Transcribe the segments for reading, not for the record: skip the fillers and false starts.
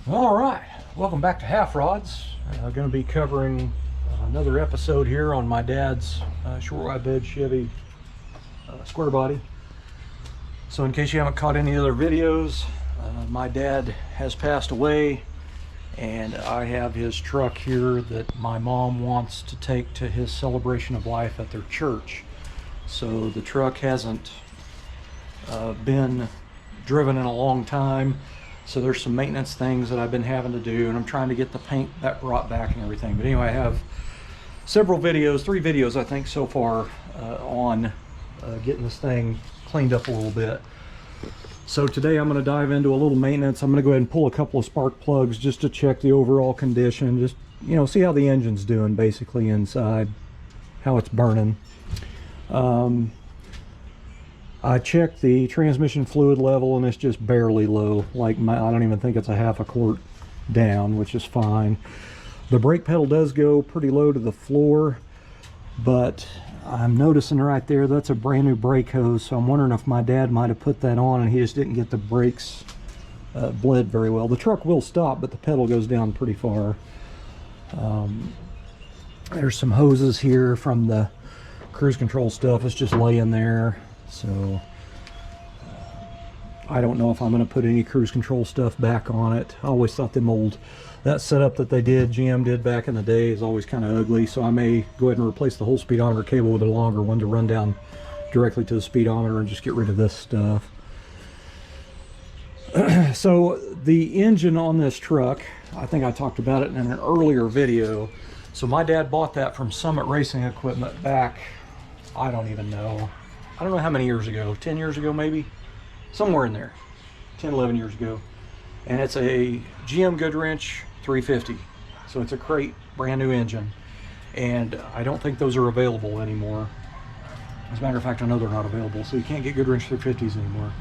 All right, welcome back to Half Rods. Going to be covering another episode here on my dad's short wide bed Chevy square body. So in case you haven't caught any other videos, my dad has passed away, and I have his truck here that my mom wants to take to his celebration of life at their church. So the truck hasn't been driven in a long time. So there's some maintenance things that I've been having to do, and I'm trying to get the paint that brought back and everything. But anyway, I have several videos, 3 videos I think so far on getting this thing cleaned up a little bit. So today I'm going to dive into a little maintenance. I'm going to go ahead and pull a couple of spark plugs just to check the overall condition, just, you know, see how the engine's doing basically inside, how it's burning. I checked the transmission fluid level and it's just barely low. Like I don't even think it's a half a quart down, which is fine. The brake pedal does go pretty low to the floor, but I'm noticing right there that's a brand new brake hose, so I'm wondering if my dad might have put that on and he just didn't get the brakes bled very well. The truck will stop, but the pedal goes down pretty far. There's some hoses here from the cruise control stuff. It's just laying there. So I don't know if I'm going to put any cruise control stuff back on it. I always thought that setup that GM did back in the day is always kind of ugly, so I may go ahead and replace the whole speedometer cable with a longer one to run down directly to the speedometer and just get rid of this stuff. So the engine on this truck, I think I talked about it in an earlier video. So my dad bought that from Summit Racing Equipment back, I don't even know. I don't know how many years ago, 10 years ago maybe? Somewhere in there, 10, 11 years ago. And it's a GM Goodwrench 350. So it's a crate, brand new engine. And I don't think those are available anymore. As a matter of fact, I know they're not available, so you can't get Goodwrench 350s anymore.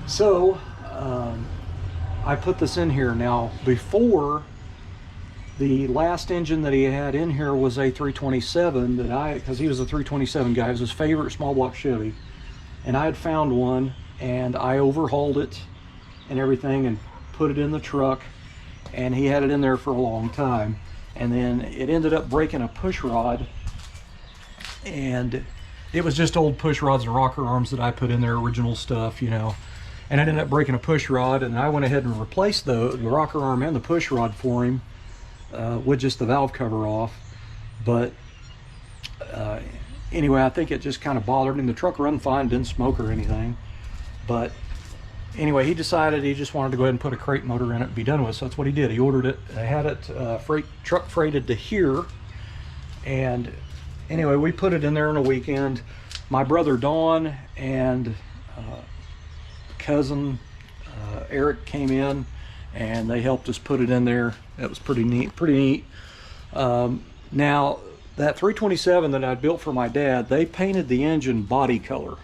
So, I put this in here. Now, before, the last engine that he had in here was a 327 because he was a 327 guy. It was his favorite small block Chevy. And I had found one and I overhauled it and everything and put it in the truck, and he had it in there for a long time. And then it ended up breaking a push rod, and it was just old push rods and rocker arms that I put in there, original stuff, you know. And it ended up breaking a push rod, and I went ahead and replaced the rocker arm and the push rod for him. With just the valve cover off. But anyway, I think it just kind of bothered him. The truck run fine, didn't smoke or anything. But anyway, he decided he just wanted to go ahead and put a crate motor in it and be done with it. So that's what he did. He ordered it. I had it truck freighted to here. And anyway, we put it in there in a weekend. My brother Don and cousin Eric came in, and they helped us put it in there. That was pretty neat. Now, that 327 that I built for my dad, they painted the engine body color,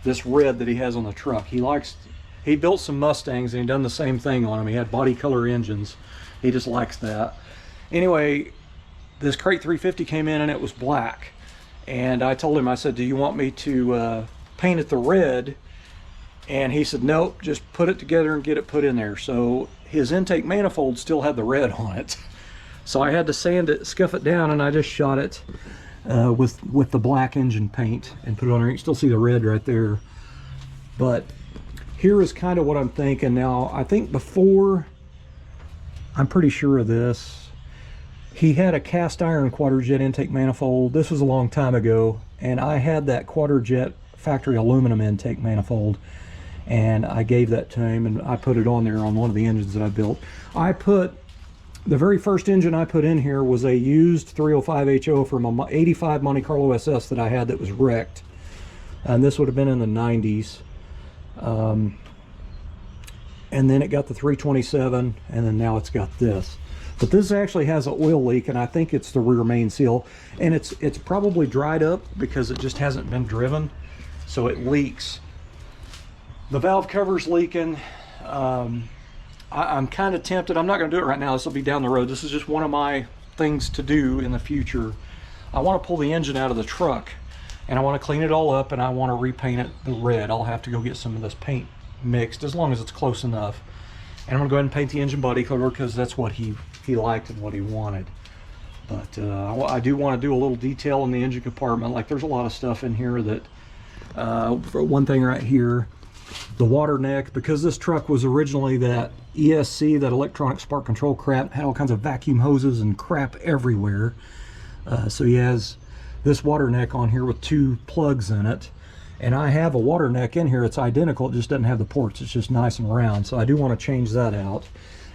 this red that he has on the truck. He built some Mustangs and he done the same thing on them. He had body color engines. He just likes that. Anyway, this crate 350 came in and it was black. And I told him, I said, do you want me to paint it the red? And he said, nope, just put it together and get it put in there. So his intake manifold still had the red on it. So I had to sand it, scuff it down, and I just shot it with the black engine paint and put it on there. You can still see the red right there. But here is kind of what I'm thinking. Now, I think before, I'm pretty sure of this, he had a cast iron quadrajet intake manifold. This was a long time ago, and I had that quadrajet factory aluminum intake manifold. And I gave that to him, and I put it on there on one of the engines that I built. The very first engine I put in here was a used 305 HO from a 85 Monte Carlo SS that I had that was wrecked. And this would have been in the 90s. And then it got the 327, and then now it's got this. But this actually has an oil leak, and I think it's the rear main seal. And it's probably dried up because it just hasn't been driven, so it leaks. The valve cover's leaking. I'm kind of tempted. I'm not going to do it right now. This will be down the road. This is just one of my things to do in the future. I want to pull the engine out of the truck, and I want to clean it all up, and I want to repaint it the red. I'll have to go get some of this paint mixed, as long as it's close enough. And I'm gonna go ahead and paint the engine body color because that's what he liked and what he wanted. But I do want to do a little detail in the engine compartment. Like, there's a lot of stuff in here that, for one thing right here, the water neck, because this truck was originally that ESC, that electronic spark control crap, had all kinds of vacuum hoses and crap everywhere. So he has this water neck on here with 2 plugs in it. And I have a water neck in here. It's identical. It just doesn't have the ports. It's just nice and round. So I do want to change that out.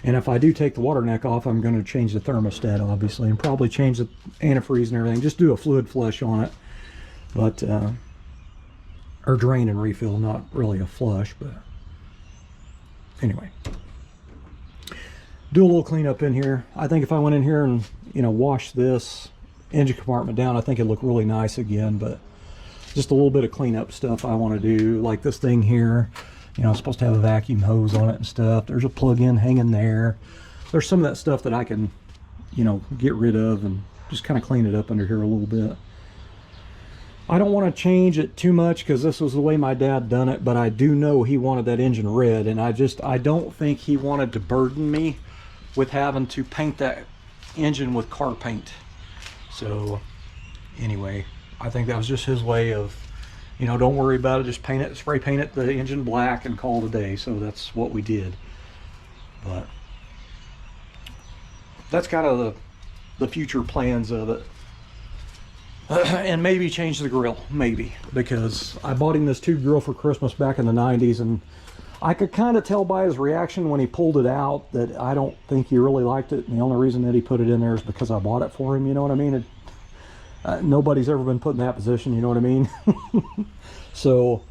And if I do take the water neck off, I'm going to change the thermostat, obviously, and probably change the antifreeze and everything. Just do a fluid flush on it. But, or drain and refill, not really a flush, but anyway. Do a little cleanup in here. I think if I went in here and, you know, washed this engine compartment down, I think it'd look really nice again, but just a little bit of cleanup stuff I want to do, like this thing here. You know, it's supposed to have a vacuum hose on it and stuff. There's a plug-in hanging there. There's some of that stuff that I can, you know, get rid of and just kind of clean it up under here a little bit. I don't want to change it too much because this was the way my dad done it, but I do know he wanted that engine red, and I don't think he wanted to burden me with having to paint that engine with car paint. So anyway, I think that was just his way of, you know, don't worry about it, just paint it, spray paint it, the engine black, and call it a day. So that's what we did. But that's kind of the future plans of it. And maybe change the grill, maybe, because I bought him this tube grill for Christmas back in the 90s, and I could kind of tell by his reaction when he pulled it out that I don't think he really liked it, and the only reason that he put it in there is because I bought it for him, you know what I mean? Nobody's ever been put in that position, you know what I mean? So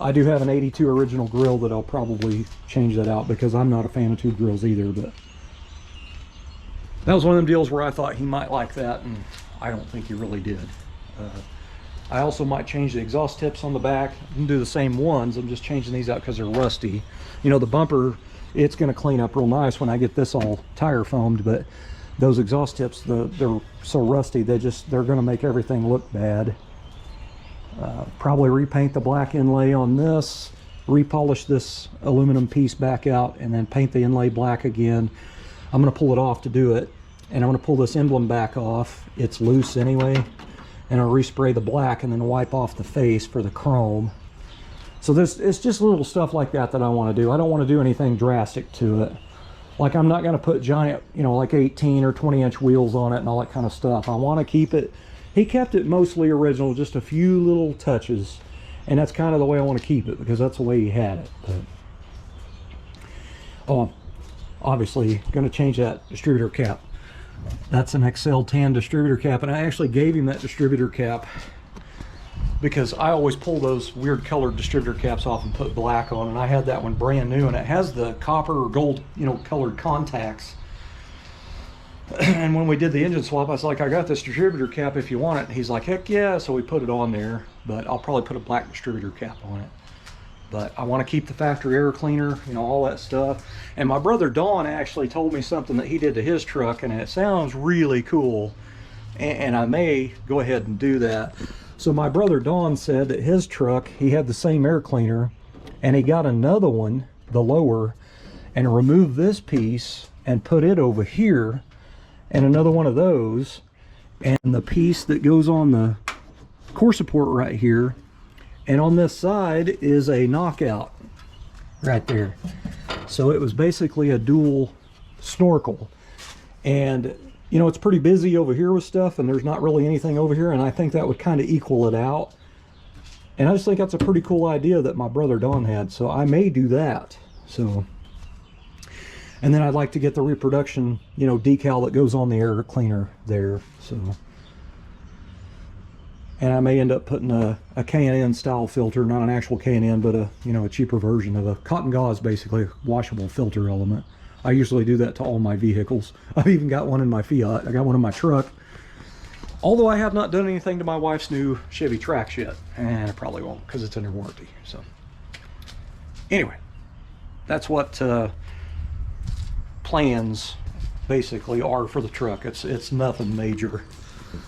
I do have an 82 original grill that I'll probably change that out, because I'm not a fan of tube grills either. But that was one of them deals where I thought he might like that, and I don't think he really did. I also might change the exhaust tips on the back. I can do the same ones. I'm just changing these out because they're rusty. You know, the bumper, it's going to clean up real nice when I get this all tire foamed, but those exhaust tips, they're so rusty, they're going to make everything look bad. Probably repaint the black inlay on this, repolish this aluminum piece back out, and then paint the inlay black again. I'm going to pull it off to do it, and I'm going to pull this emblem back off. It's loose anyway, and I'll respray the black and then wipe off the face for the chrome. So it's just little stuff like that I want to do. I don't want to do anything drastic to it. Like, I'm not going to put giant, you know, like 18 or 20-inch wheels on it and all that kind of stuff. I want to keep it. He kept it mostly original, just a few little touches, and that's kind of the way I want to keep it, because that's the way he had it. But, oh, obviously going to change that distributor cap. That's an XL10 distributor cap, and I actually gave him that distributor cap because I always pull those weird colored distributor caps off and put black on, and I had that one brand new, and it has the copper or gold, you know, colored contacts. And when we did the engine swap, I was like, I got this distributor cap if you want it. And he's like, heck yeah. So we put it on there, but I'll probably put a black distributor cap on it. But I want to keep the factory air cleaner, you know, all that stuff. And my brother Don actually told me something that he did to his truck, and it sounds really cool, and I may go ahead and do that. So my brother Don said that his truck, he had the same air cleaner, and he got another one, the lower, and removed this piece and put it over here, and another one of those, and the piece that goes on the core support right here, and on this side is a knockout right there. So it was basically a dual snorkel. And you know, it's pretty busy over here with stuff, and there's not really anything over here, and I think that would kind of equal it out. And I just think that's a pretty cool idea that my brother Don had, so I may do that. So, and then I'd like to get the reproduction, you know, decal that goes on the air cleaner there. So, and I may end up putting a K&N style filter, not an actual K&N, but a, you know, a cheaper version of a cotton gauze, basically a washable filter element. I usually do that to all my vehicles. I've even got one in my Fiat. I got one in my truck. Although I have not done anything to my wife's new Chevy Trax yet. And I probably won't, because it's under warranty. So anyway, that's what plans basically are for the truck. It's nothing major.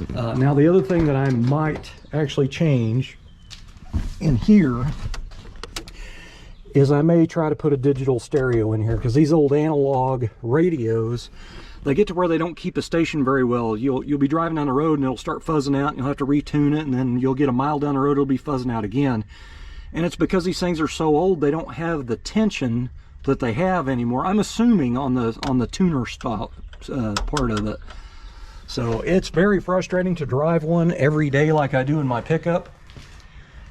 Now the other thing that I might actually change in here is I may try to put a digital stereo in here, because these old analog radios, they get to where they don't keep a station very well. You'll be driving down the road and it'll start fuzzing out, and you'll have to retune it, and then you'll get a mile down the road, it'll be fuzzing out again. And it's because these things are so old, they don't have the tension that they have anymore. I'm assuming on the tuner spot part of it. So it's very frustrating to drive one every day like I do in my pickup.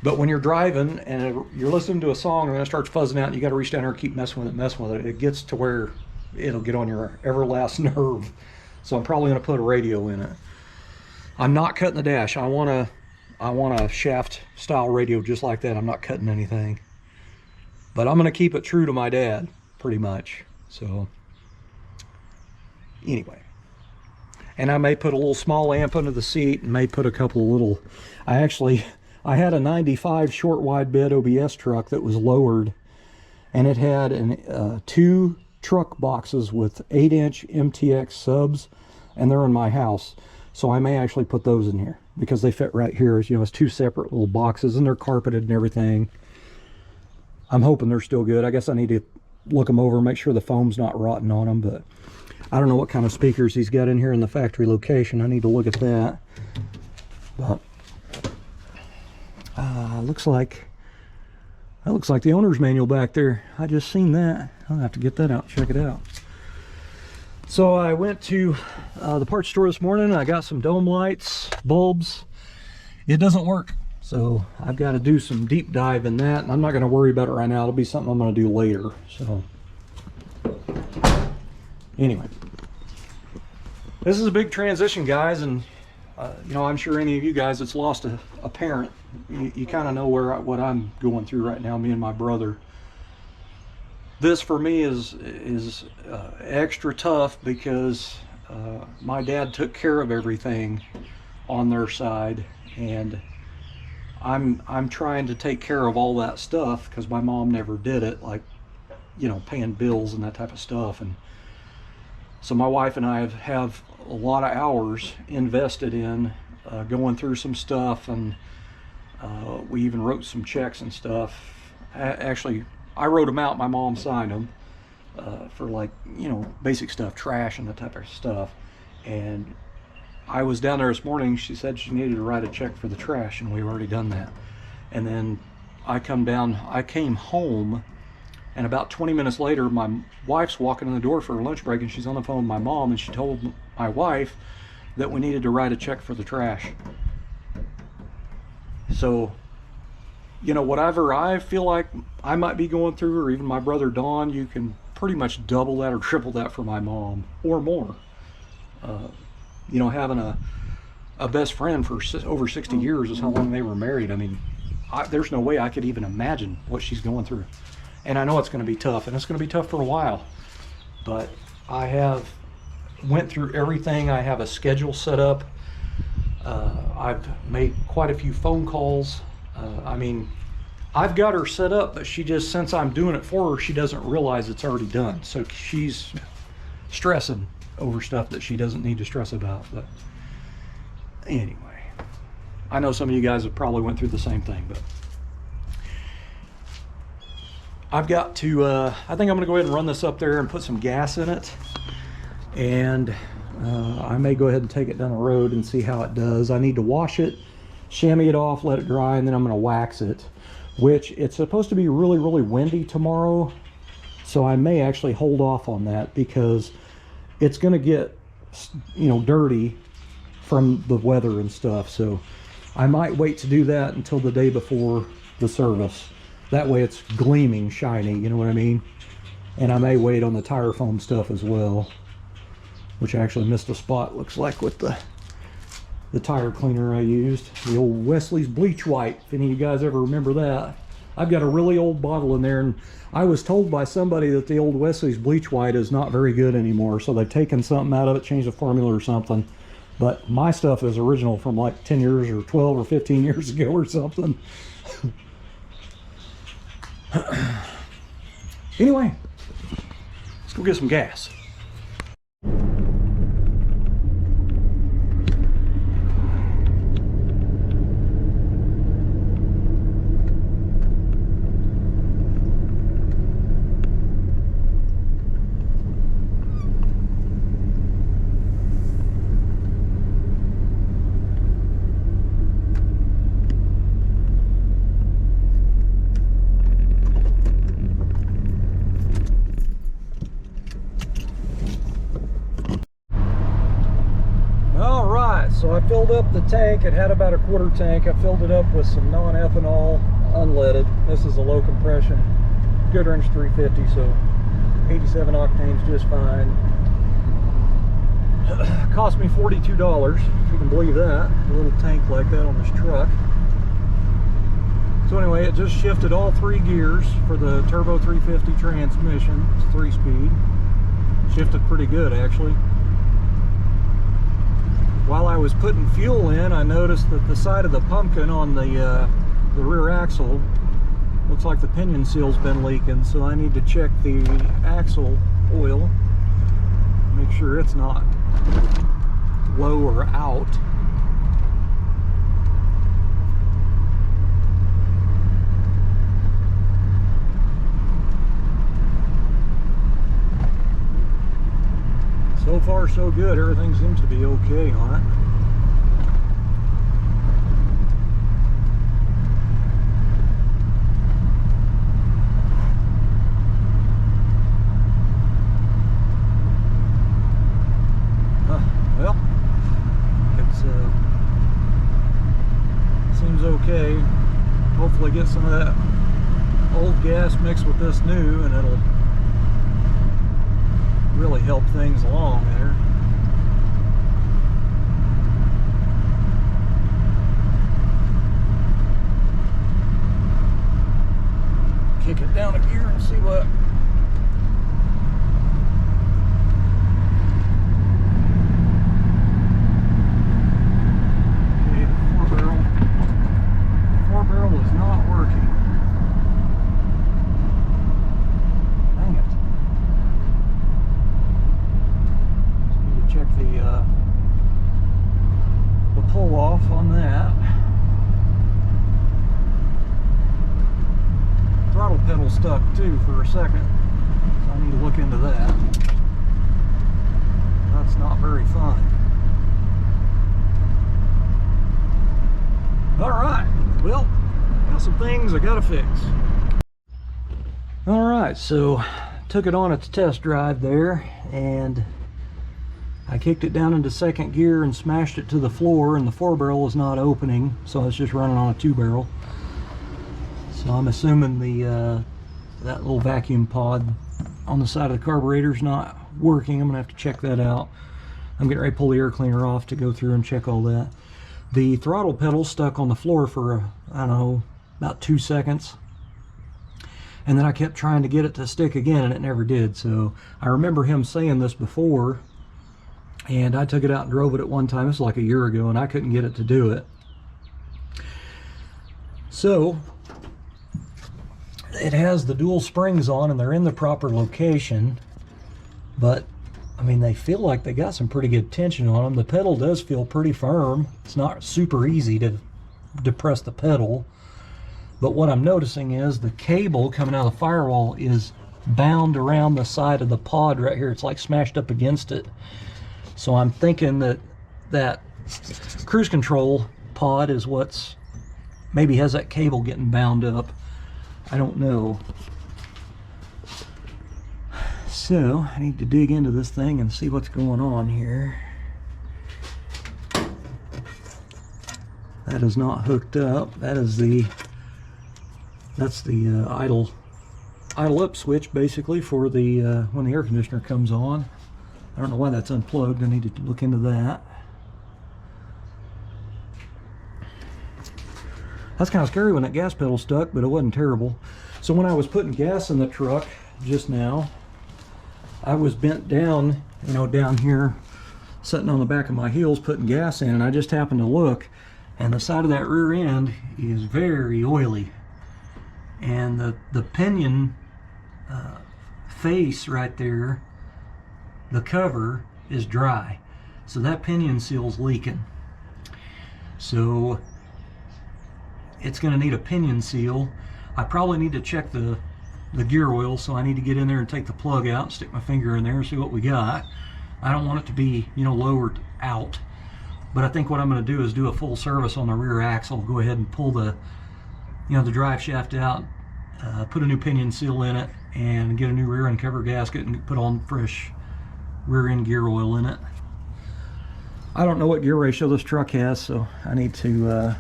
But when you're driving and you're listening to a song and then it starts fuzzing out and you got to reach down there and keep messing with it, it gets to where it'll get on your everlast nerve. So I'm probably going to put a radio in it. I'm not cutting the dash. I want a shaft style radio just like that. I'm not cutting anything. But I'm going to keep it true to my dad, pretty much. So anyway. And I may put a little small amp under the seat, and may put a couple of little... I had a 95 short wide bed OBS truck that was lowered, and it had two truck boxes with 8-inch MTX subs, and they're in my house. So I may actually put those in here because they fit right here. You know, it's two separate little boxes, and they're carpeted and everything. I'm hoping they're still good. I guess I need to look them over and make sure the foam's not rotting on them, but I don't know what kind of speakers he's got in here in the factory location. I need to look at that. But looks like the owner's manual back there. I just seen that. I'll have to get that out, check it out. So I went to the parts store this morning. I got some dome lights, bulbs. It doesn't work, so I've got to do some deep dive in that, and I'm not going to worry about it right now. It'll be something I'm going to do later. So anyway, this is a big transition, guys, and you know, I'm sure any of you guys that's lost a parent, you kind of know what I'm going through right now, me and my brother. This for me is extra tough because my dad took care of everything on their side, and I'm trying to take care of all that stuff because my mom never did it, like, you know, paying bills and that type of stuff. And so my wife and I have a lot of hours invested in going through some stuff, and we even wrote some checks and stuff. Actually, I wrote them out, my mom signed them for, like, you know, basic stuff, trash and that type of stuff. And I was down there this morning, she said she needed to write a check for the trash, and we've already done that. And then I came home, and about 20 minutes later, my wife's walking in the door for her lunch break, and she's on the phone with my mom, and she told my wife that we needed to write a check for the trash. So, you know, whatever I feel like I might be going through, or even my brother Don, you can pretty much double that or triple that for my mom, or more. You know, having a best friend for over 60 years is how long they were married. I mean, there's no way I could even imagine what she's going through. And I know it's going to be tough, and it's going to be tough for a while. But I have went through everything. I have a schedule set up. I've made quite a few phone calls. I mean, I've got her set up, but she just, since I'm doing it for her, she doesn't realize it's already done. So she's stressing over stuff that she doesn't need to stress about. But anyway, I know some of you guys have probably went through the same thing, but I've got to, I think I'm going to go ahead and run this up there and put some gas in it. And I may go ahead and take it down the road and see how it does. I need to wash it, chamois it off, let it dry, and then I'm going to wax it, which it's supposed to be really, really windy tomorrow. So I may actually hold off on that because it's going to get, you know, dirty from the weather and stuff. So I might wait to do that until the day before the service. That way it's gleaming, shiny, you know what I mean? And I may wait on the tire foam stuff as well, which I actually missed a spot, looks like, with the tire cleaner I used. The old Wesley's Bleach White, if any of you guys ever remember that. I've got a really old bottle in there, and I was told by somebody that the old Wesley's Bleach White is not very good anymore, so they've taken something out of it, changed the formula or something. But my stuff is original from like 10 years or 12 or 15 years ago or something. Anyway, let's go get some gas. I filled up the tank. It had about a quarter tank. I filled it up with some non-ethanol unleaded. This is a low compression Goodwrench 350, so 87 octanes just fine. Cost me $42, if you can believe that. A little tank like that on this truck. So anyway, it just shifted all 3 gears for the turbo 350 transmission. It's 3-speed. Shifted pretty good, actually. While I was putting fuel in, I noticed that the side of the pumpkin on the rear axle looks like the pinion seal's been leaking, so I need to check the axle oil, make sure it's not low or out. So far so good, everything seems to be okay on it. Well, it seems okay. Hopefully get some of that old gas mixed with this new, and it'll really help things along there. Kick it down a gear and see what. Okay, the 4-barrel is not working. Dang it. Check the pull off on that. Throttle pedal stuck too for a second, so I need to look into that. That's not very fun. Alright, well, got some things I gotta fix. Alright, so took it on its test drive there, and I kicked it down into 2nd gear and smashed it to the floor, and the 4-barrel is not opening, so it's just running on a 2-barrel. So I'm assuming that little vacuum pod on the side of the carburetor is not working. I'm gonna have to check that out. I'm getting ready to pull the air cleaner off to go through and check all that. The throttle pedal stuck on the floor for I don't know, about 2 seconds, and then I kept trying to get it to stick again, and it never did. So I remember him saying this before, and I took it out and drove it at one time. This was like a year ago, and I couldn't get it to do it. So it has the dual springs on, and they're in the proper location, but I mean, they feel like they got some pretty good tension on them. The pedal does feel pretty firm. It's not super easy to depress the pedal, but what I'm noticing is the cable coming out of the firewall is bound around the side of the pod right here. It's like smashed up against it. So I'm thinking that that cruise control pod is what's maybe has that cable getting bound up. I don't know. So I need to dig into this thing and see what's going on here. That is not hooked up. That is that's the idle up switch basically for the when the air conditioner comes on. I don't know why that's unplugged. I need to look into that. That's kind of scary when that gas pedal stuck, but it wasn't terrible. So when I was putting gas in the truck just now, I was bent down, you know, down here, sitting on the back of my heels putting gas in, and I just happened to look, and the side of that rear end is very oily. And the pinion face right there, the cover is dry. So that pinion seal's leaking. So it's going to need a pinion seal. I probably need to check the gear oil, so I need to get in there and take the plug out and stick my finger in there and see what we got. I don't want it to be, you know, lowered out, but I think what I'm going to do is do a full service on the rear axle. Go ahead and pull the, you know, the drive shaft out, put a new pinion seal in it, and get a new rear end cover gasket and put on fresh rear end gear oil in it. I don't know what gear ratio this truck has, so I need to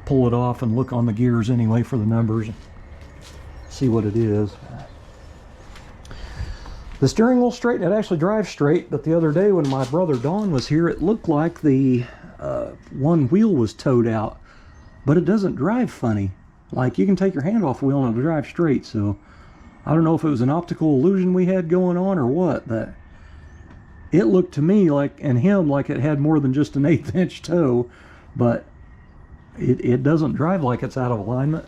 pull it off and look on the gears anyway for the numbers and see what it is. The steering wheel straight, and it actually drives straight, but the other day when my brother Don was here, it looked like the one wheel was towed out, but it doesn't drive funny. Like, you can take your hand off the wheel and it'll drive straight, so I don't know if it was an optical illusion we had going on or what, but it looked to me like, and him, like it had more than just an 1/8 inch toe, but it doesn't drive like it's out of alignment.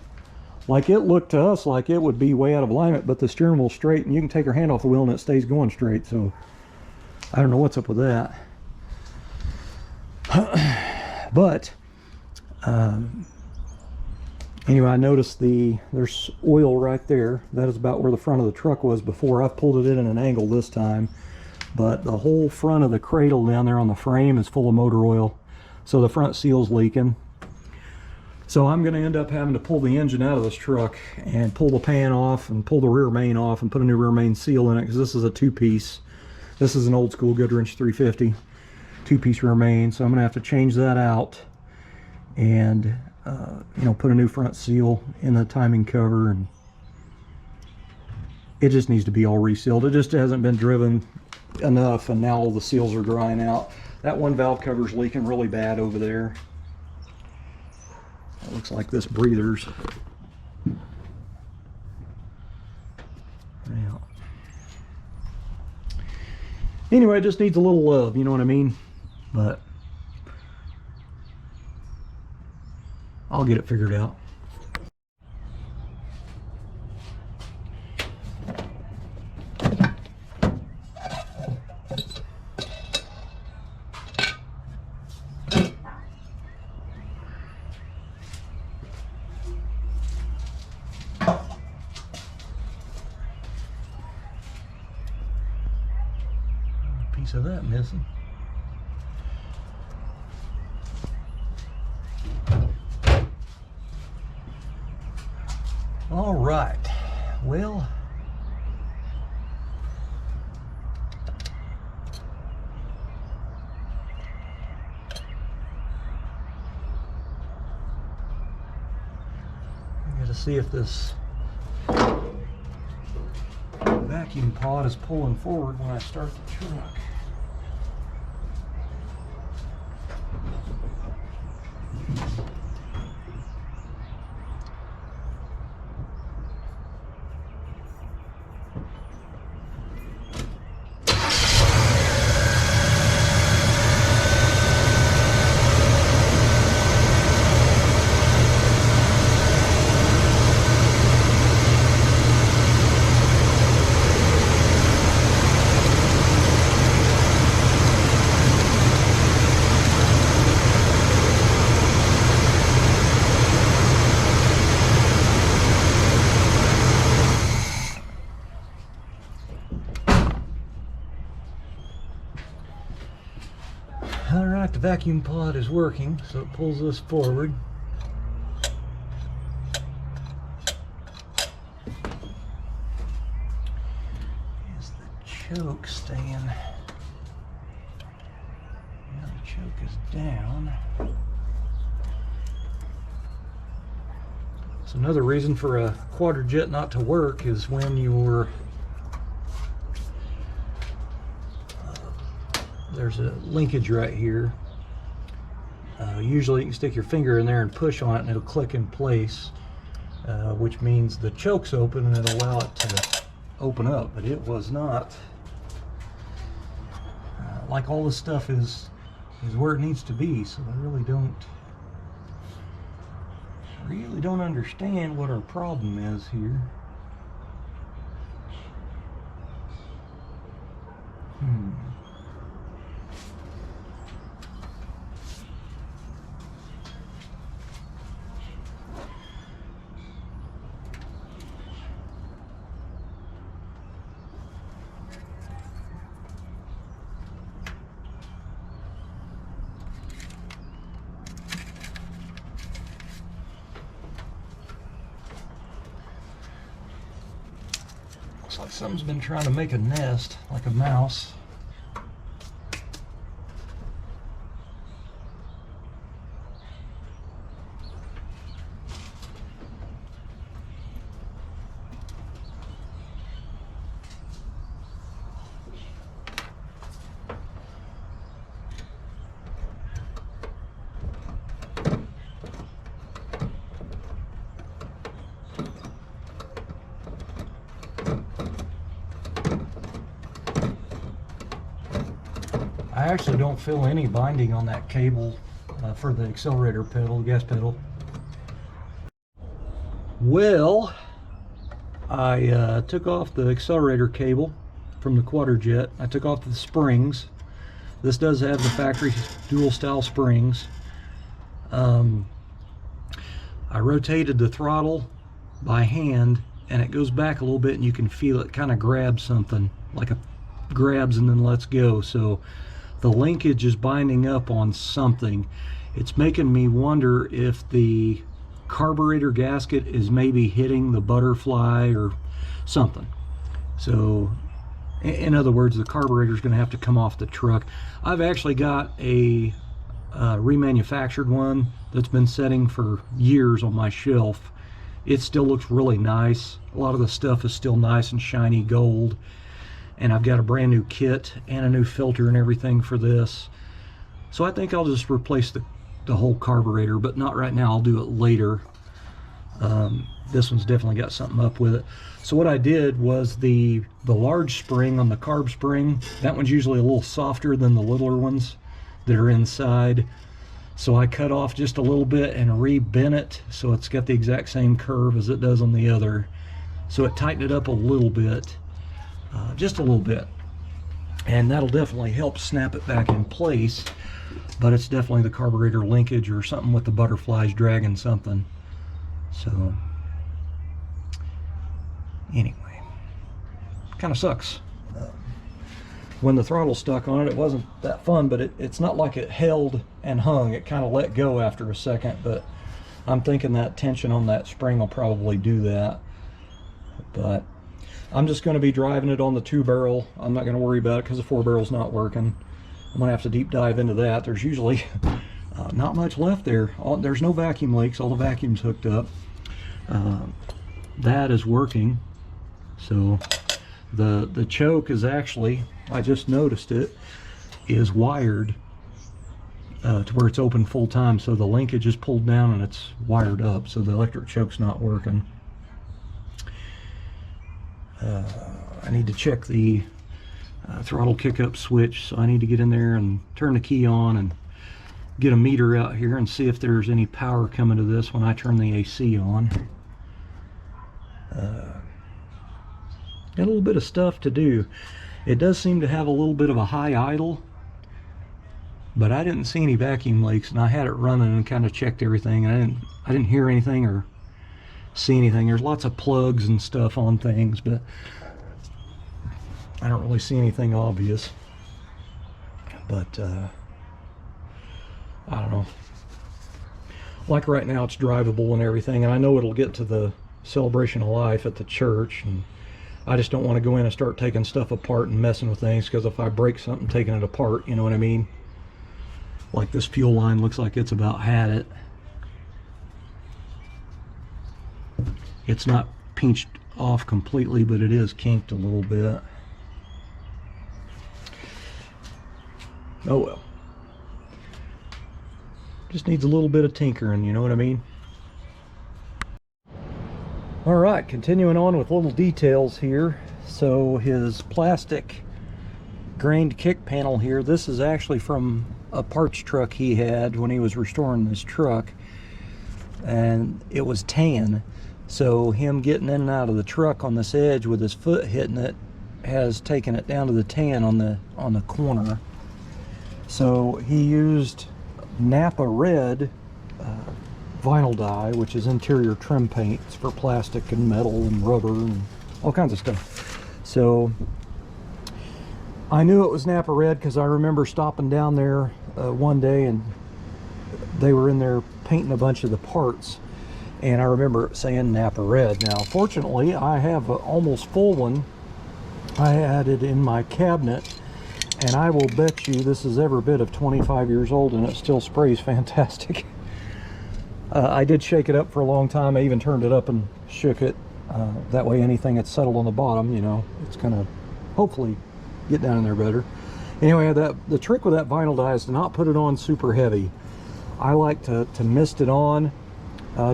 Like, it looked to us like it would be way out of alignment, but the steering wheel's straight and you can take your hand off the wheel and it stays going straight, so I don't know what's up with that. But anyway, I noticed there's oil right there. That is about where the front of the truck was before. I've pulled it in at an angle this time, but the whole front of the cradle down there on the frame is full of motor oil, so the front seal's leaking. So I'm going to end up having to pull the engine out of this truck and pull the pan off and pull the rear main off and put a new rear main seal in it, because this is a two-piece. This is an old school Goodwrench 350 two-piece rear main, so I'm going to have to change that out and you know, put a new front seal in the timing cover, and it just needs to be all resealed. It just hasn't been driven enough, and now all the seals are drying out. That one valve cover's leaking really bad over there. It looks like this breather's. Yeah. Anyway, it just needs a little love, you know what I mean? But I'll get it figured out. Piece of that missing. All right, well, I gotta see if this vacuum pod is pulling forward when I start the truck. Alright, the vacuum pod is working, so it pulls this forward. Is the choke staying? Yeah, the choke is down. So another reason for a quadrajet not to work is when you're there's a linkage right here. Usually you can stick your finger in there and push on it and it'll click in place, which means the choke's open and it'll allow it to open up, but it was not. Like, all this stuff is where it needs to be, so I really don't understand what our problem is here. Looks like something's been trying to make a nest, like a mouse. I actually don't feel any binding on that cable for the accelerator pedal, gas pedal. Well, I took off the accelerator cable from the Quadrajet. I took off the springs. This does have the factory dual style springs. I rotated the throttle by hand, and it goes back a little bit, and you can feel it kind of grab something, like a grabs and then lets go. So the linkage is binding up on something. It's making me wonder if the carburetor gasket is maybe hitting the butterfly or something. So in other words, the carburetor is going to have to come off the truck. I've actually got a remanufactured one that's been setting for years on my shelf. It still looks really nice. A lot of the stuff is still nice and shiny gold, and I've got a brand new kit and a new filter and everything for this. So I think I'll just replace the whole carburetor, but not right now. I'll do it later. This one's definitely got something up with it. So what I did was the large spring on the carb spring, that one's usually a little softer than the littler ones that are inside. So I cut off just a little bit and re-bent it so it's got the exact same curve as it does on the other. So it tightened it up a little bit, just a little bit. And that'll definitely help snap it back in place, but it's definitely the carburetor linkage or something with the butterflies dragging something. So anyway, kind of sucks. When the throttle's stuck on it, it wasn't that fun, but it's not like it held and hung. It kind of let go after a second, but I'm thinking that tension on that spring will probably do that. But I'm just going to be driving it on the 2-barrel. I'm not going to worry about it because the 4-barrel's not working. I'm going to have to deep dive into that. There's usually not much left there. There's no vacuum leaks. All the vacuum's hooked up. That is working. So the choke is actually, I just noticed it, is wired to where it's open full time. So the linkage is pulled down and it's wired up. So the electric choke's not working. I need to check the throttle kick-up switch. So I need to get in there and turn the key on and get a meter out here and see if there's any power coming to this when I turn the AC on. Got a little bit of stuff to do. It does seem to have a little bit of a high idle, but I didn't see any vacuum leaks, and I had it running and kind of checked everything. I didn't hear anything or see anything. There's lots of plugs and stuff on things, but I don't really see anything obvious. But I don't know. Like right now, it's drivable and everything, and I know it'll get to the celebration of life at the church, and I just don't want to go in and start taking stuff apart and messing with things, because if I break something taking it apart, you know what I mean? Like this fuel line looks like it's about had it. It's not pinched off completely, but it is kinked a little bit. Oh well. Just needs a little bit of tinkering, you know what I mean? Alright, continuing on with little details here. So his plastic grained kick panel here, this is actually from a parts truck he had when he was restoring this truck, and it was tan. So him getting in and out of the truck on this edge with his foot hitting it has taken it down to the tan on the corner. So he used Napa red vinyl dye, which is interior trim paint. It's for plastic and metal and rubber and all kinds of stuff. So I knew it was Napa red because I remember stopping down there one day, and they were in there painting a bunch of the parts, and I remember saying Napa red. Now fortunately I have an almost full one. I had it in my cabinet, and I will bet you this is every bit of 25 years old and it still sprays fantastic. I did shake it up for a long time. I even turned it up and shook it. That way anything that's settled on the bottom, you know, it's gonna hopefully get down in there better. Anyway, the trick with that vinyl dye is to not put it on super heavy. I like to mist it on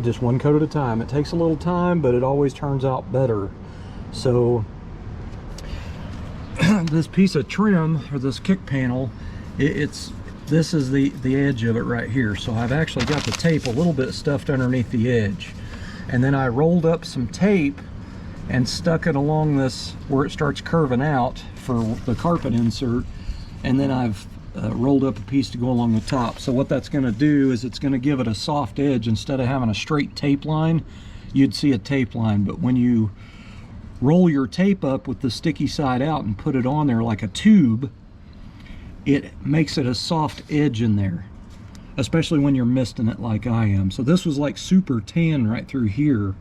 just one coat at a time. It takes a little time, but it always turns out better. So this piece of trim, or this kick panel, this is the edge of it right here. So I've actually got the tape a little bit stuffed underneath the edge, and then I rolled up some tape and stuck it along this where it starts curving out for the carpet insert, and then I've rolled up a piece to go along the top. So what that's going to do is it's going to give it a soft edge. Instead of having a straight tape line, you'd see a tape line, but when you roll your tape up with the sticky side out and put it on there like a tube, it makes it a soft edge in there, especially when you're misting it like I am. So this was like super tan right through here,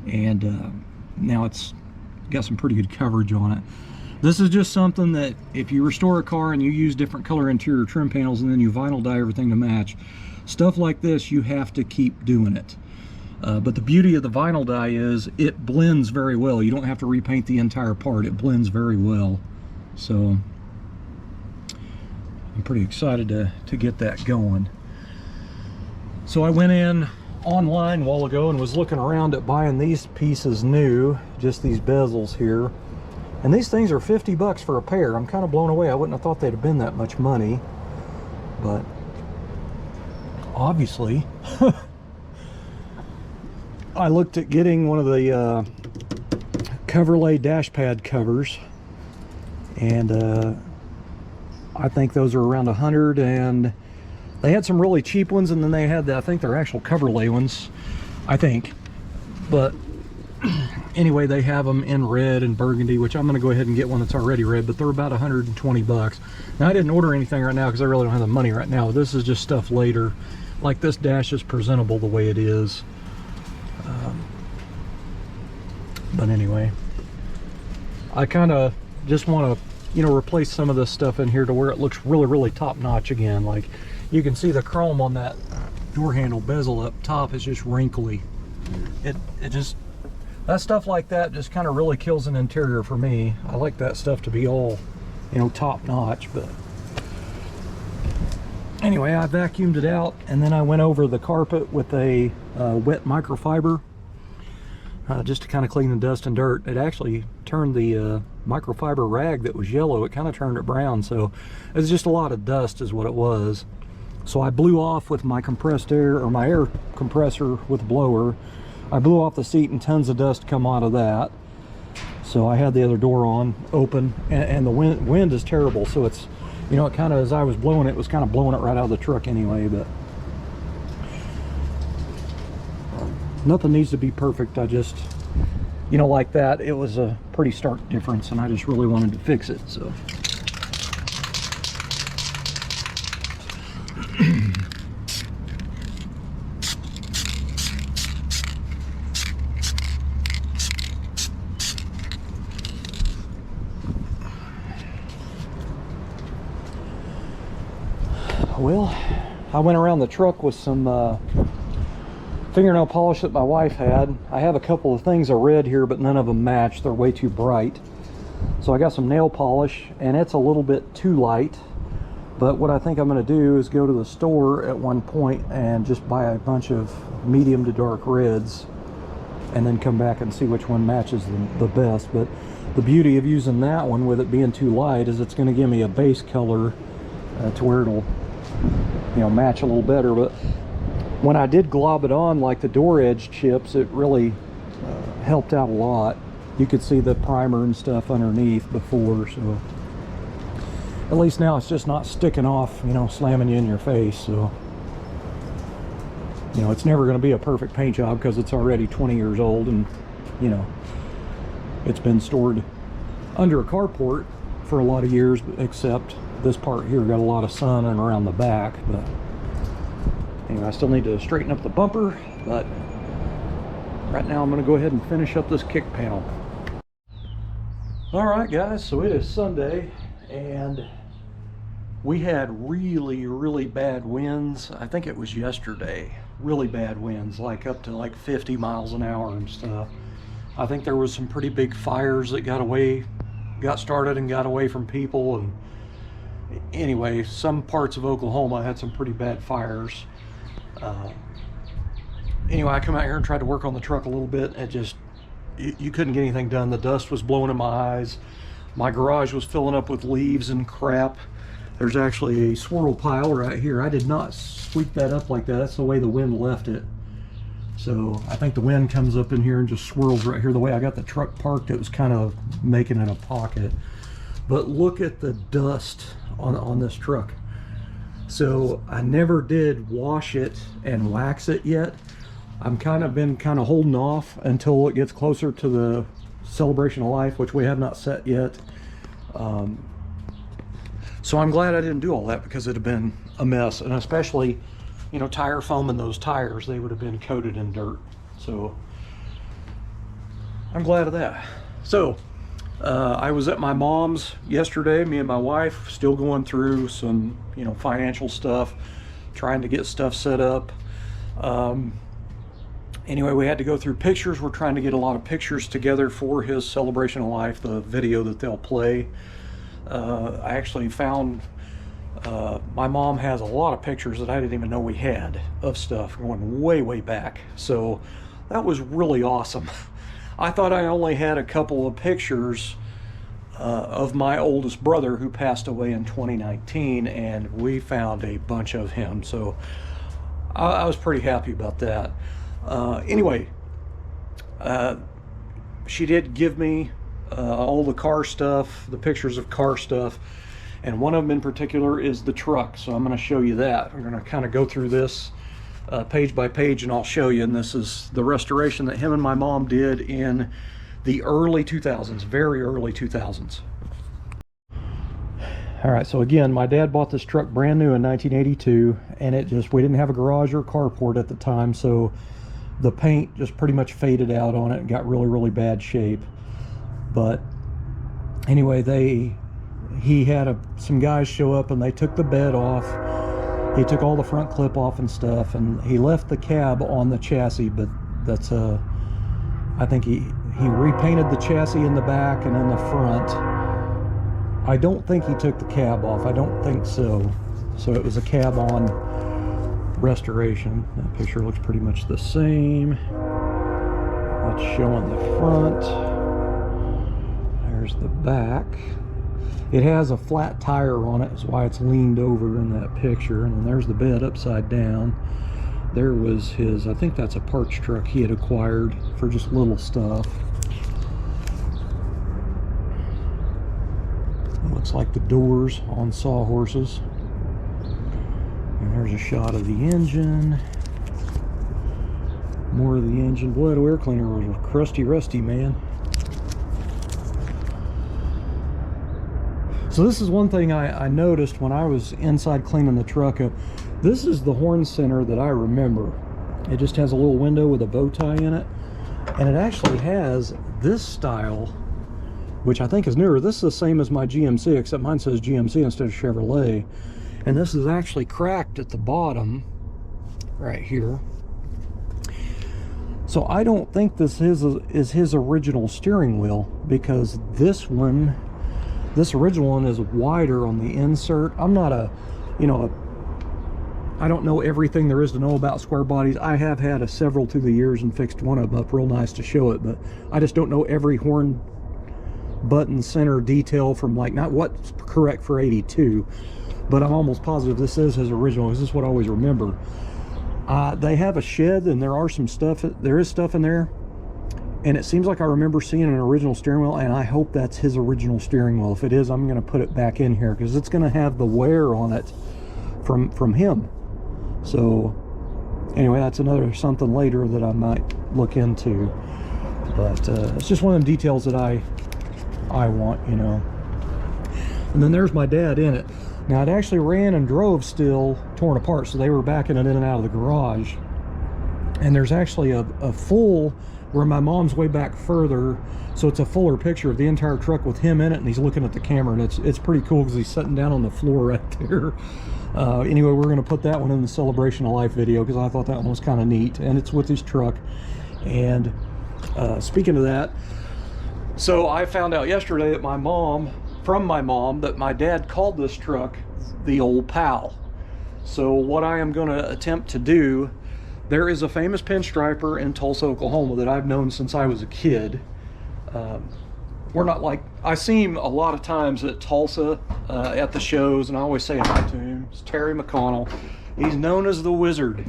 and now it's got some pretty good coverage on it. This is just something that if you restore a car and you use different color interior trim panels and then you vinyl dye everything to match, stuff like this, you have to keep doing it. But the beauty of the vinyl dye is it blends very well. You don't have to repaint the entire part. It blends very well. So I'm pretty excited to get that going. So I went in online a while ago and was looking around at buying these pieces new, just these bezels here. And these things are 50 bucks for a pair. I'm kind of blown away. I wouldn't have thought they'd have been that much money, but obviously I looked at getting one of the Coverlay dash pad covers, and I think those are around 100, and they had some really cheap ones, and then they had I think they're actual Coverlay ones, I think. But anyway, they have them in red and burgundy, which I'm going to go ahead and get one that's already red, but they're about 120 bucks. Now, I didn't order anything right now because I really don't have the money right now. This is just stuff later. Like, this dash is presentable the way it is. But anyway, I kind of just want to, you know, replace some of this stuff in here to where it looks really, really top notch again. Like, you can see the chrome on that door handle bezel up top is just wrinkly. It just, that stuff like that just kind of really kills an interior for me. I like that stuff to be all, you know, top notch. But anyway, I vacuumed it out, and then I went over the carpet with a wet microfiber just to kind of clean the dust and dirt. It actually turned the microfiber rag that was yellow, it kind of turned it brown. So it was just a lot of dust is what it was. So I blew off with my compressed air, or my air compressor with a blower. I blew off the seat and tons of dust come out of that. So I had the other door on, open, and the wind is terrible. So it's, you know, it kind of, as I was blowing it, was kind of blowing it right out of the truck anyway. But nothing needs to be perfect. I just, you know, like that, it was a pretty stark difference, and I just really wanted to fix it. So well, I went around the truck with some fingernail polish that my wife had. I have a couple of things of red here, but none of them match. They're way too bright. So I got some nail polish, and it's a little bit too light. But what I think I'm going to do is go to the store at one point and just buy a bunch of medium to dark reds, and then come back and see which one matches the best. But the beauty of using that one with it being too light is it's going to give me a base color to where it'll, you know, match a little better. But when I did glob it on like the door edge chips, it really helped out a lot. You could see the primer and stuff underneath before, so at least now it's just not sticking off, you know, slamming you in your face. So, you know, it's never going to be a perfect paint job because it's already 20 years old, and, you know, it's been stored under a carport for a lot of years, except this part here got a lot of sun and around the back. But anyway, I still need to straighten up the bumper, but right now I'm going to go ahead and finish up this kick panel. All right, guys, so it is Sunday, and we had really, really bad winds. I think it was yesterday. Really bad winds, like up to like 50 miles an hour and stuff. I think there was some pretty big fires that got started and got away from people. And anyway, some parts of Oklahoma had some pretty bad fires. Anyway, I come out here and tried to work on the truck a little bit. It just, you couldn't get anything done. The dust was blowing in my eyes. My garage was filling up with leaves and crap. There's actually a swirl pile right here. I did not sweep that up like that. That's the way the wind left it. So I think the wind comes up in here and just swirls right here. The way I got the truck parked, it was kind of making it a pocket. But look at the dust on this truck. So I never did wash it and wax it yet. I'm been holding off until it gets closer to the celebration of life, which we have not set yet. So I'm glad I didn't do all that, because it'd have been a mess, and especially, you know, tire foam in those tires, they would have been coated in dirt. So I'm glad of that. So I was at my mom's yesterday, me and my wife, still going through some, you know, financial stuff, trying to get stuff set up. Anyway, we had to go through pictures. We're trying to get a lot of pictures together for his celebration of life, the video that they'll play. I actually found, my mom has a lot of pictures that I didn't even know we had of stuff going way, way back. So that was really awesome. I thought I only had a couple of pictures of my oldest brother, who passed away in 2019, and we found a bunch of him. So I was pretty happy about that. Anyway, she did give me all the car stuff, the pictures of car stuff, and one of them in particular is the truck. So I'm going to show you that. I'm going to kind of go through this page by page, and I'll show you. And this is the restoration that him and my mom did in the early 2000s, very early 2000s. All right, so again, my dad bought this truck brand new in 1982, and we didn't have a garage or carport at the time, so the paint just pretty much faded out on it and got really, really bad shape. But anyway, he had some guys show up, and they took the bed off. He took all the front clip off and stuff, and he left the cab on the chassis, but that's I think he repainted the chassis in the back and in the front. I don't think he took the cab off. I don't think so. So it was a cab on restoration. That picture looks pretty much the same. That's showing the front. There's the back. It has a flat tire on it, is why it's leaned over in that picture. And then there's the bed upside down. There was his, I think that's a parts truck he had acquired for just little stuff. It looks like the doors on sawhorses. And there's a shot of the engine. More of the engine. Boy, the air cleaner was crusty, rusty, man. So this is one thing I noticed when I was inside cleaning the truck up. This is the horn center that I remember. It just has a little window with a bow tie in it. And it actually has this style, which I think is newer. This is the same as my GMC, except mine says GMC instead of Chevrolet. And this is actually cracked at the bottom, right here. So I don't think this is his original steering wheel, because this original one is wider on the insert. I'm not I don't know everything there is to know about square bodies. I have had several through the years and fixed one of them up real nice to show it, but I just don't know every horn button center detail from, like, not what's correct for 82, but I'm almost positive this is his original, because this is what I always remember. They have a shed, and there is stuff in there, and it seems like I remember seeing an original steering wheel, and I hope that's his original steering wheel. If it is, I'm going to put it back in here, because it's going to have the wear on it from him. So anyway, that's something later that I might look into, but it's just one of the details that I want, you know. And then there's my dad in it. Now, it actually ran and drove still torn apart, so they were backing it in and out of the garage. And there's actually a full, where my mom's way back further, so it's a fuller picture of the entire truck with him in it, and he's looking at the camera, and it's pretty cool, because he's sitting down on the floor right there. Anyway, we're going to put that one in the celebration of life video, because I thought that one was kind of neat, and it's with his truck. And speaking of that, so I found out yesterday that from my mom, that my dad called this truck the Old Pal. So what I am going to attempt to do, there is a famous pinstriper in Tulsa, Oklahoma that I've known since I was a kid. we're not like, I see him a lot of times at Tulsa at the shows, and I always say hi to him. It's Terry McConnell. He's known as the Wizard,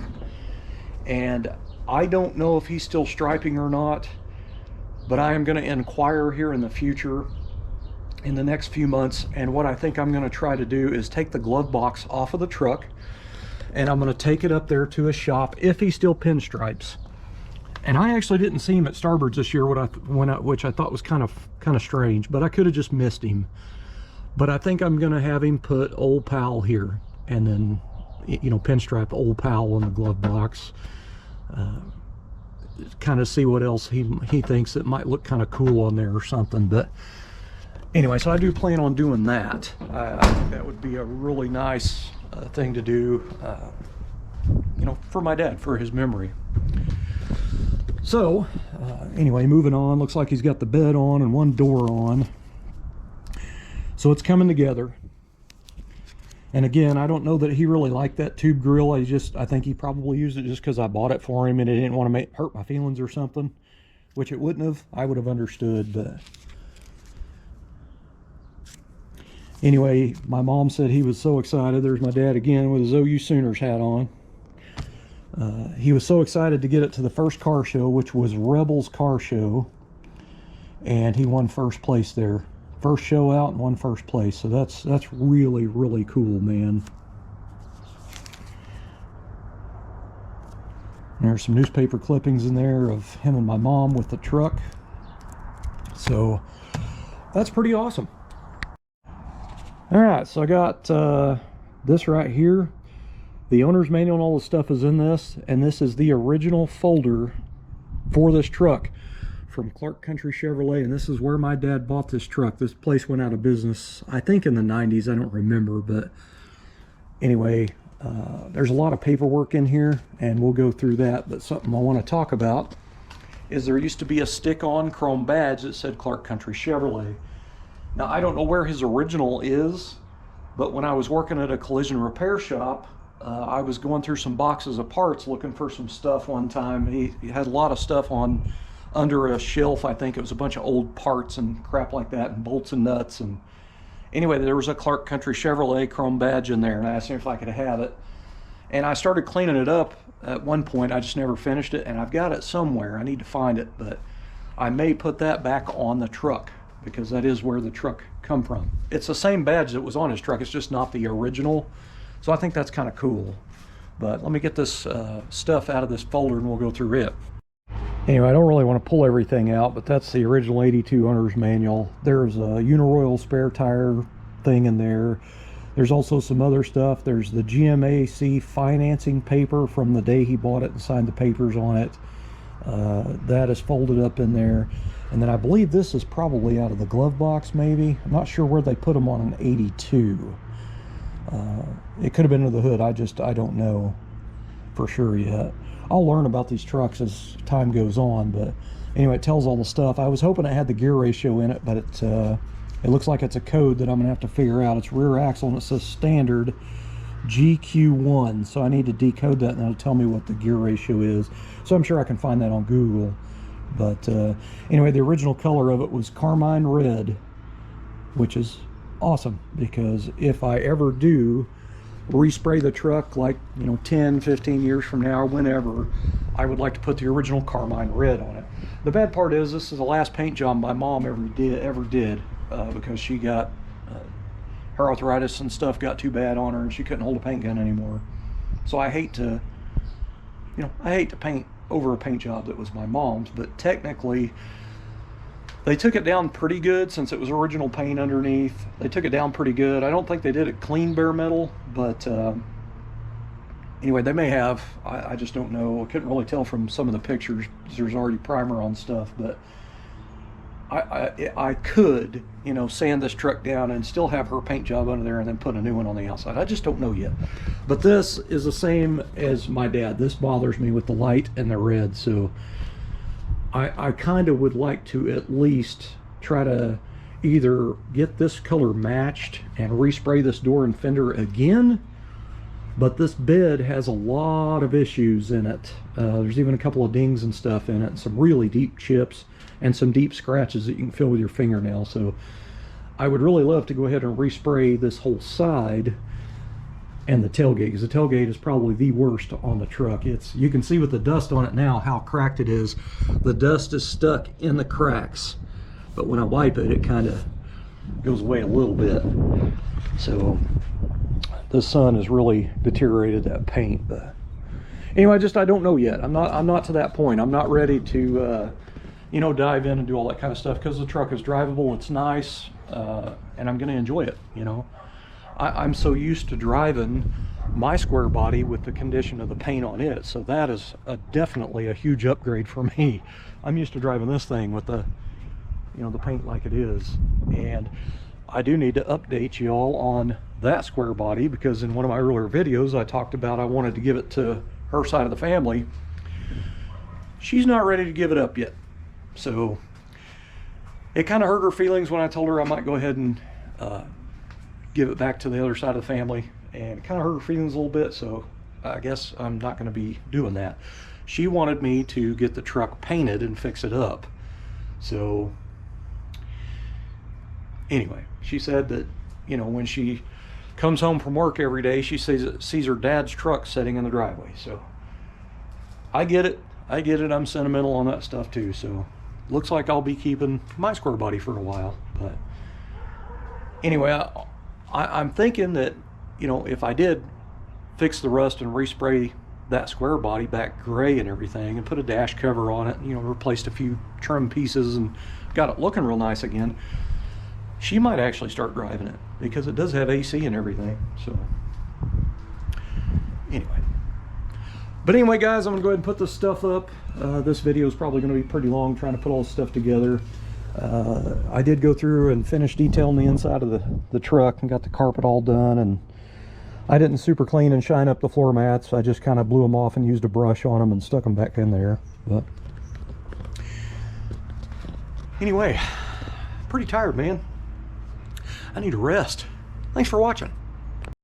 and I don't know if he's still striping or not, but I am going to inquire here in the future, in the next few months. And what I think I'm going to try to do is take the glove box off of the truck, and I'm going to take it up there to a shop if he still pinstripes. And I actually didn't see him at Starbird's this year, which I thought was kind of strange, but I could have just missed him. But I think I'm going to have him put Old Pal here, and then, you know, pinstripe Old Pal on the glove box. Kind of see what else he thinks that might look kind of cool on there or something. But anyway, so I do plan on doing that. I think that would be a really nice thing to do, you know, for my dad, for his memory. So anyway, moving on. Looks like he's got the bed on and one door on, so it's coming together. And again, I don't know that he really liked that tube grill. I think he probably used it just because I bought it for him and he didn't want to hurt my feelings or something, which it wouldn't have. I would have understood. But anyway, my mom said he was so excited. There's my dad again with his OU Sooners hat on. He was so excited to get it to the first car show, which was Rebels Car Show, and he won first place there. First show out and won first place, so that's really, really cool, man. There's some newspaper clippings in there of him and my mom with the truck, so that's pretty awesome. All right, so I got this right here. The owner's manual and all the stuff is in this, and this is the original folder for this truck from Clark Country Chevrolet, and this is where my dad bought this truck. This place went out of business, I think in the 90s, I don't remember, but anyway, there's a lot of paperwork in here, and we'll go through that. But something I want to talk about is there used to be a stick-on chrome badge that said Clark Country Chevrolet. Now, I don't know where his original is, but when I was working at a collision repair shop, I was going through some boxes of parts looking for some stuff one time. He had a lot of stuff on under a shelf. I think it was a bunch of old parts and crap like that, and bolts and nuts. And anyway, there was a Clark Country Chevrolet chrome badge in there, and I asked him if I could have it. And I started cleaning it up at one point. I just never finished it, and I've got it somewhere. I need to find it, but I may put that back on the truck because that is where the truck come from. It's the same badge that was on his truck. It's just not the original. So I think that's kind of cool. But let me get this stuff out of this folder and we'll go through it. Anyway, I don't really want to pull everything out, but that's the original 82 owner's manual. There's a Uniroyal spare tire thing in there. There's also some other stuff. There's the GMAC financing paper from the day he bought it and signed the papers on it. That is folded up in there. And then I believe this is probably out of the glove box, maybe. I'm not sure where they put them on an 82. It could have been under the hood. I don't know for sure yet. I'll learn about these trucks as time goes on, but anyway, it tells all the stuff. I was hoping it had the gear ratio in it, but it looks like it's a code that I'm gonna have to figure out. It's rear axle and it says standard GQ1, so I need to decode that and it'll tell me what the gear ratio is. So I'm sure I can find that on Google. But anyway, the original color of it was carmine red, which is awesome because if I ever do respray the truck, like, you know, 10-15 years from now or whenever, I would like to put the original carmine red on it. The bad part is this is the last paint job my mom ever did because she got her arthritis and stuff got too bad on her and she couldn't hold a paint gun anymore. So I hate to paint over a paint job that was my mom's, but technically they took it down pretty good since it was original paint underneath. They took it down pretty good. I don't think they did it clean bare metal, but anyway, they may have. I just don't know. I couldn't really tell from some of the pictures. There's already primer on stuff, but I could, you know, sand this truck down and still have her paint job under there and then put a new one on the outside. I just don't know yet. But this is the same as my dad. This bothers me with the light and the red, so I kind of would like to at least try to either get this color matched and respray this door and fender again, But this bed has a lot of issues in it. There's even a couple of dings and stuff in it, and some really deep chips and some deep scratches that you can feel with your fingernail. So I would really love to go ahead and respray this whole side and the tailgate, because the tailgate is probably the worst on the truck. You can see with the dust on it now how cracked it is. The dust is stuck in the cracks, but when I wipe it, it kind of goes away a little bit. So the sun has really deteriorated that paint. But anyway, I don't know yet. I'm not to that point. I'm not ready to you know, dive in and do all that kind of stuff, because the truck is drivable, it's nice, and I'm going to enjoy it. You know, I'm so used to driving my square body with the condition of the paint on it, so that is definitely a huge upgrade for me. I'm used to driving this thing with the, you know, the paint like it is. And I do need to update you all on that square body, because in one of my earlier videos I talked about I wanted to give it to her side of the family. She's not ready to give it up yet, so it kind of hurt her feelings when I told her I might go ahead and give it back to the other side of the family, and it kind of hurt her feelings a little bit, so I guess I'm not going to be doing that. She wanted me to get the truck painted and fix it up. So anyway, she said that, you know, when she comes home from work every day, she sees her dad's truck sitting in the driveway. So I get it. I'm sentimental on that stuff too. So looks like I'll be keeping my square body for a while. But anyway, I'm thinking that, you know, if I did fix the rust and respray that square body back gray and everything, and put a dash cover on it, you know, replaced a few trim pieces and got it looking real nice again, she might actually start driving it, because it does have AC and everything. So anyway guys, I'm gonna go ahead and put this stuff up. This video is probably going to be pretty long, trying to put all this stuff together. I did go through and finish detailing the inside of the truck and got the carpet all done, and I didn't super clean and shine up the floor mats. I just kind of blew them off and used a brush on them and stuck them back in there. But anyway, pretty tired, man. I need to rest. Thanks for watching.